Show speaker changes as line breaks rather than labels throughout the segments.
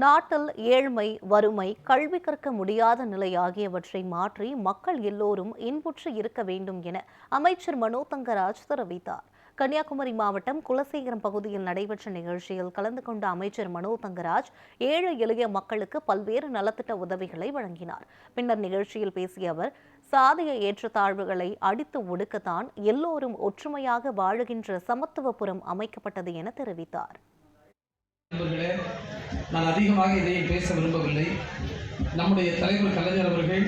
நாட்டில் ஏழ்மை, வறுமை, கல்வி கற்க முடியாத நிலை ஆகியவற்றை மாற்றி மக்கள் எல்லோரும் இன்புற்று இருக்க வேண்டும் என அமைச்சர் மனோ தங்கராஜ் தெரிவித்தார். கன்னியாகுமரி மாவட்டம் குலசேகரம் பகுதியில் நடைபெற்ற நிகழ்ச்சியில் கலந்து கொண்ட அமைச்சர் மனோ தங்கராஜ் ஏழை எளிய மக்களுக்கு பல்வேறு நலத்திட்ட உதவிகளை வழங்கினார். பின்னர் நிகழ்ச்சியில் பேசிய அவர், சாதிய ஏற்றத்தாழ்வுகளை அடித்து ஒடுக்கத்தான் எல்லோரும் ஒற்றுமையாக வாழுகின்ற சமத்துவபுரம் அமைக்கப்பட்டது என தெரிவித்தார்.
நான் அதிகமாக இதையும் பேச விரும்பவில்லை. நம்முடைய தலைவர் கலைஞர் அவர்கள்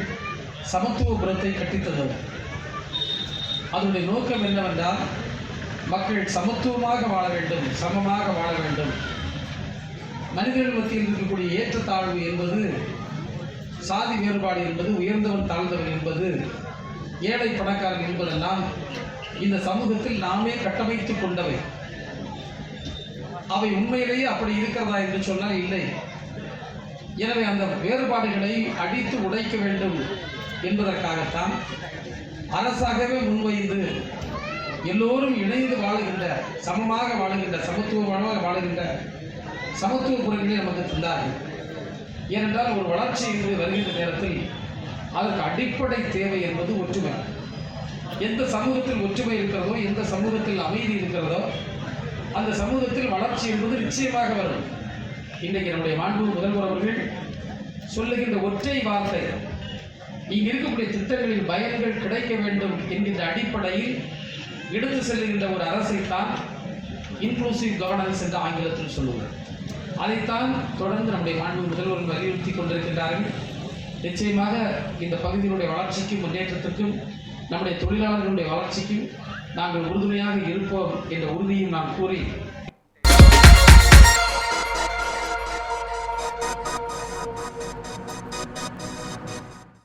சமத்துவபுரத்தை கட்டித்தந்தவர். அதனுடைய நோக்கம் என்னவென்றால், மக்கள் சமத்துவமாக வாழ வேண்டும், சமமாக வாழ வேண்டும். மனிதர்கள் மத்தியில் இருக்கக்கூடிய ஏற்றத்தாழ்வு என்பது, சாதி வேறுபாடு என்பது, உயர்ந்தவன் தாழ்ந்தவன் என்பது, ஏழை பணக்காரன் என்பதெல்லாம் இந்த சமூகத்தில் நாமே கட்டமைத்துக் கொண்டவை. அவை உண்மையிலேயே அப்படி இருக்கிறதா என்று சொன்னால் இல்லை. எனவே அந்த வேறுபாடுகளை அடித்து உடைக்க வேண்டும் என்பதற்காகத்தான் அரசாகவே முன்வைந்து எல்லோரும் இணைந்து வாழுகின்ற, சமமாக வாழுகின்ற, சமத்துவமாக வாழுகின்ற சமத்துவபுரங்களை நமக்கு தந்தார்கள். ஏனென்றால் ஒரு வளர்ச்சி என்று வருகின்ற நேரத்தில் அதற்கு அடிப்படை தேவை என்பது ஒற்றுமை. எந்த சமூகத்தில் ஒற்றுமை இருக்கிறதோ, எந்த சமூகத்தில் அமைதி இருக்கிறதோ, அந்த சமூகத்தில் வளர்ச்சி என்பது நிச்சயமாக வரும். இன்றைக்கு நம்முடைய மாண்பு முதல்வர் அவர்கள் சொல்லுகின்ற ஒற்றை வார்த்தை, இங்கு இருக்கக்கூடிய திட்டங்களின் பயன்கள் கிடைக்க வேண்டும் என்கின்ற அடிப்படையில் எடுத்து செல்லுகின்ற ஒரு அரசைத்தான் இன்க்ளூசிவ் கவர்னன்ஸ் என்று ஆங்கிலத்தில் சொல்லுவார். அதைத்தான் தொடர்ந்து நம்முடைய மாண்பு முதல்வர் வலியுறுத்தி கொண்டிருக்கின்றார்கள். நிச்சயமாக இந்த பகுதியினுடைய வளர்ச்சிக்கும் முன்னேற்றத்திற்கும் நம்முடைய தொழிலாளர்களுடைய வளர்ச்சிக்கும் நாங்கள் உறுதுணையாக இருப்போம் என்ற உறுதியும் நான் கூறி